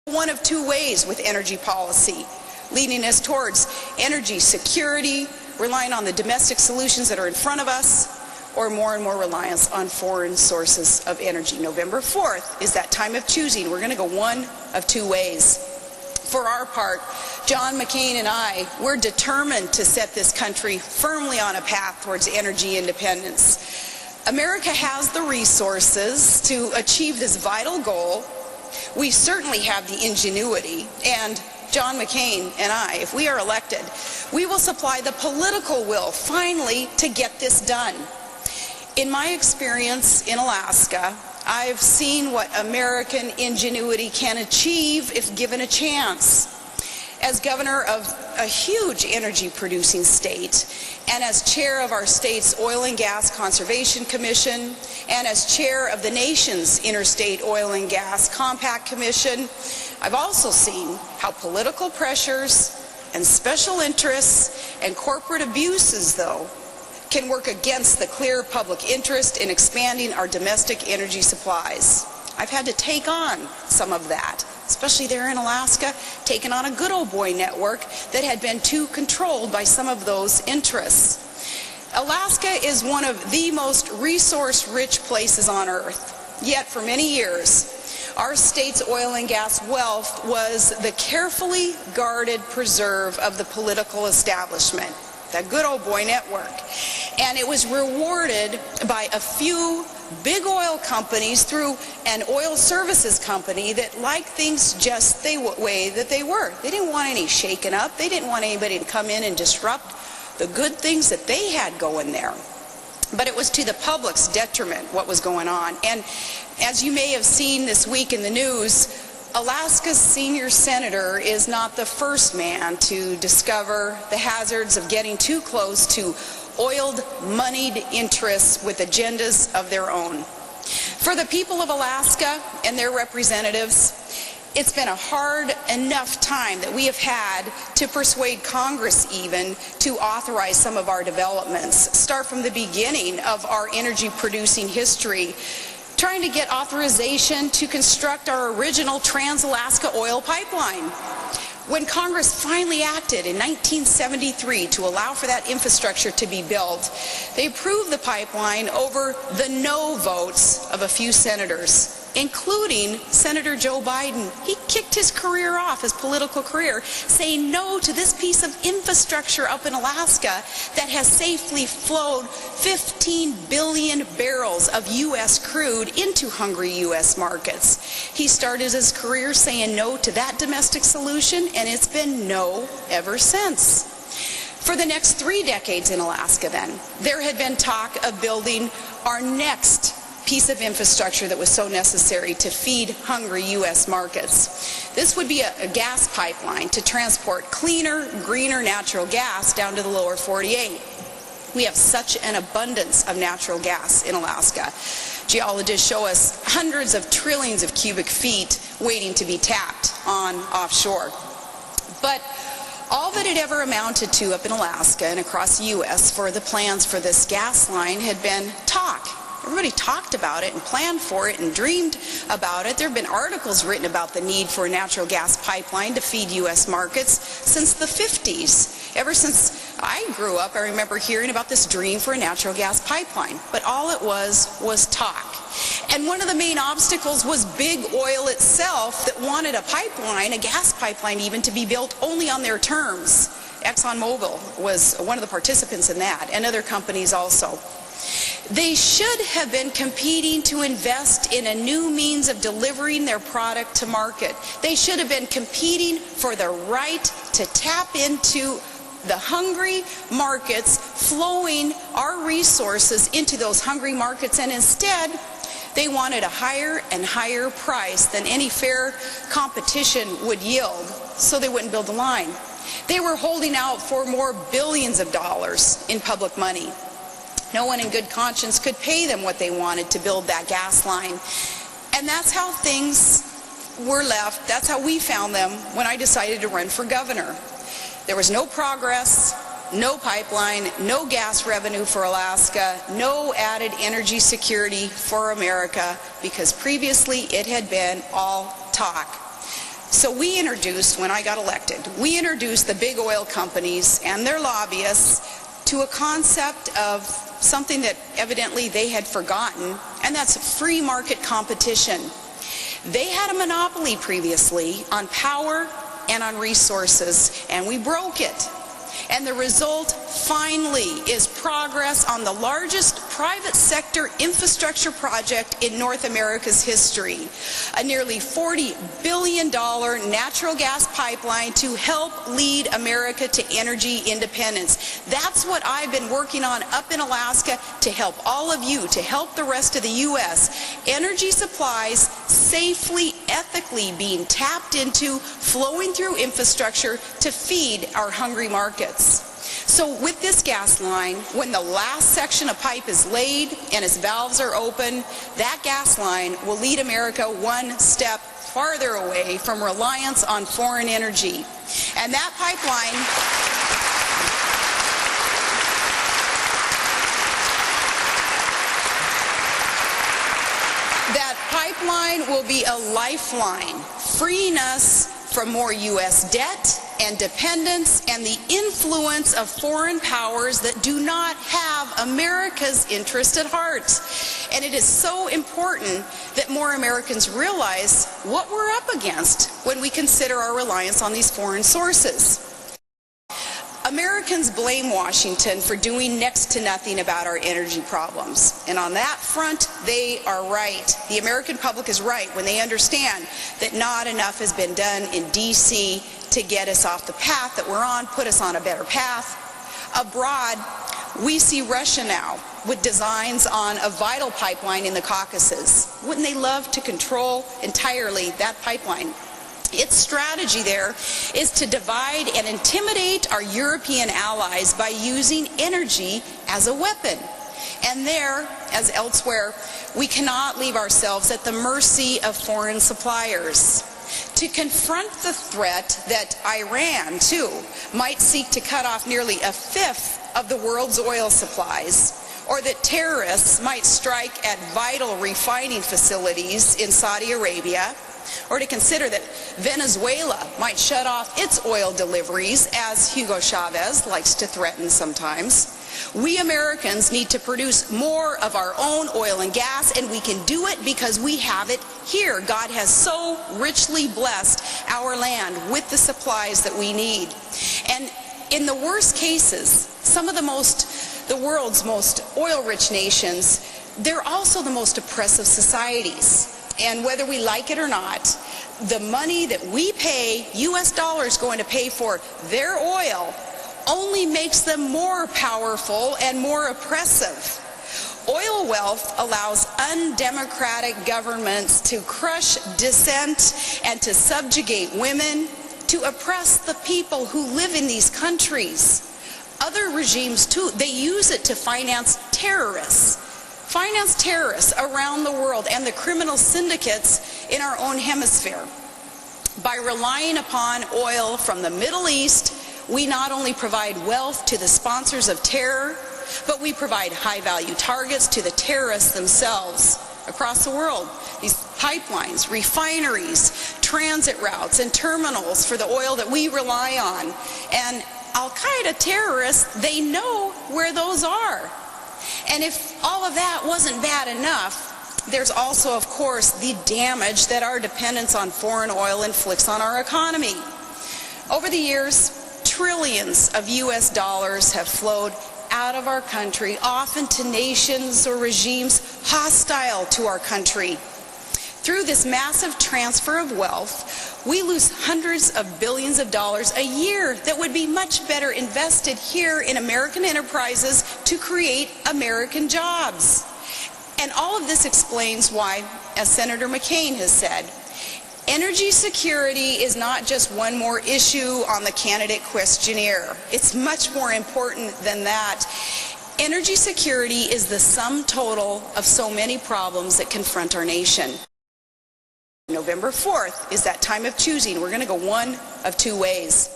One of two ways with energy policy, leading us towards energy security, relying on the domestic solutions that are in front of us, or more and more reliance on foreign sources of energy. November 4th is that time of choosing. We're going to go one of two ways. For our part, John McCain and I, we're determined to set this country firmly on a path towards energy independence. America has the resources to achieve this vital goal. We certainly have the ingenuity, and John McCain and I, if we are elected, we will supply the political will, finally, to get this done. In my experience in Alaska, I've seen what American ingenuity can achieve if given a chance. As governor of a huge energy-producing state, and as chair of our state's Oil and Gas Conservation Commission, and as chair of the nation's Interstate Oil and Gas Compact Commission, I've also seen how political pressures and special interests and corporate abuses, though, can work against the clear public interest in expanding our domestic energy supplies. I've had to take on some of that, especially there in Alaska, taking on a good old boy network that had been too controlled by some of those interests. Alaska is one of the most resource-rich places on Earth, yet for many years, our state's oil and gas wealth was the carefully guarded preserve of the political establishment, that good old boy network. And it was rewarded by a few big oil companies through an oil services company that liked things just the way that they were. They didn't want any shaken up. They didn't want anybody to come in and disrupt the good things that they had going there. But it was to the public's detriment what was going on. And as you may have seen this week in the news, Alaska's senior senator is not the first man to discover the hazards of getting too close to oiled, moneyed interests with agendas of their own. For the people of Alaska and their representatives, it's been a hard enough time that we have had to persuade Congress even to authorize some of our developments. Start from the beginning of our energy-producing history, trying to get authorization to construct our original Trans-Alaska oil pipeline. When Congress finally acted in 1973 to allow for that infrastructure to be built, they approved the pipeline over the no votes of a few senators, including Senator Joe Biden. He kicked his career off, his political career, saying no to this piece of infrastructure up in Alaska that has safely flowed 15 billion barrels of U.S. crude into hungry U.S. markets. He started his career saying no to that domestic solution, and it's been no ever since. For the next 3 decades in Alaska, then, there had been talk of building our next piece of infrastructure that was so necessary to feed hungry U.S. markets. This would be a gas pipeline to transport cleaner, greener natural gas down to the lower 48. We have such an abundance of natural gas in Alaska. Geologists show us hundreds of trillions of cubic feet waiting to be tapped on offshore. But all that it ever amounted to up in Alaska and across the U.S. for the plans for this gas line had been talk. Everybody talked about it and planned for it and dreamed about it. There have been articles written about the need for a natural gas pipeline to feed U.S. markets since the 50s. Ever since I grew up, I remember hearing about this dream for a natural gas pipeline. But all it was talk. And one of the main obstacles was big oil itself that wanted a pipeline, a gas pipeline even, to be built only on their terms. ExxonMobil was one of the participants in that, and other companies also. They should have been competing to invest in a new means of delivering their product to market. They should have been competing for the right to tap into the hungry markets, flowing our resources into those hungry markets, and instead they wanted a higher and higher price than any fair competition would yield, so they wouldn't build the line. They were holding out for more billions of dollars in public money. No one in good conscience could pay them what they wanted to build that gas line. And that's how things were left. That's how we found them when I decided to run for governor. There was no progress, no pipeline, no gas revenue for Alaska, no added energy security for America, because previously it had been all talk. So we introduced, when I got elected, we introduced the big oil companies and their lobbyists to a concept of something that evidently they had forgotten, and that's free market competition. They had a monopoly previously on power and on resources, and we broke it. And the result, finally, is progress on the largest private sector infrastructure project in North America's history, a nearly $40 billion natural gas pipeline to help lead America to energy independence. That's what I've been working on up in Alaska to help all of you, to help the rest of the U.S. Energy supplies safely, ethically being tapped into, flowing through infrastructure to feed our hungry markets. So with this gas line, when the last section of pipe is laid and its valves are open, that gas line will lead America one step farther away from reliance on foreign energy. And that pipeline will be a lifeline, freeing us from more U.S. debt and dependence and the influence of foreign powers that do not have America's interest at heart. And it is so important that more Americans realize what we're up against when we consider our reliance on these foreign sources. Americans blame Washington for doing next to nothing about our energy problems. And on that front, they are right. The American public is right when they understand that not enough has been done in D.C. to get us off the path that we're on, put us on a better path. Abroad, we see Russia now with designs on a vital pipeline in the Caucasus. Wouldn't they love to control entirely that pipeline? Its strategy there is to divide and intimidate our European allies by using energy as a weapon. And there, as elsewhere, we cannot leave ourselves at the mercy of foreign suppliers. To confront the threat that Iran, too, might seek to cut off nearly a fifth of the world's oil supplies, or that terrorists might strike at vital refining facilities in Saudi Arabia, or to consider that Venezuela might shut off its oil deliveries, as Hugo Chavez likes to threaten sometimes. We Americans need to produce more of our own oil and gas, and we can do it because we have it here. God has so richly blessed our land with the supplies that we need. And in the worst cases, some of the world's most oil-rich nations, they're also the most oppressive societies. And whether we like it or not, the money that we pay, U.S. dollars going to pay for their oil, only makes them more powerful and more oppressive. Oil wealth allows undemocratic governments to crush dissent and to subjugate women, to oppress the people who live in these countries. Other regimes, too, they use it to finance terrorists around the world and the criminal syndicates in our own hemisphere. By relying upon oil from the Middle East, we not only provide wealth to the sponsors of terror, but we provide high-value targets to the terrorists themselves across the world. These pipelines, refineries, transit routes, and terminals for the oil that we rely on. And Al-Qaeda terrorists, they know where those are. And if all of that wasn't bad enough, there's also, of course, the damage that our dependence on foreign oil inflicts on our economy. Over the years, trillions of U.S. dollars have flowed out of our country, often to nations or regimes hostile to our country. Through this massive transfer of wealth, we lose hundreds of billions of dollars a year that would be much better invested here in American enterprises to create American jobs. And all of this explains why, as Senator McCain has said, energy security is not just one more issue on the candidate questionnaire. It's much more important than that. Energy security is the sum total of so many problems that confront our nation. November 4th is that time of choosing. We're going to go one of two ways.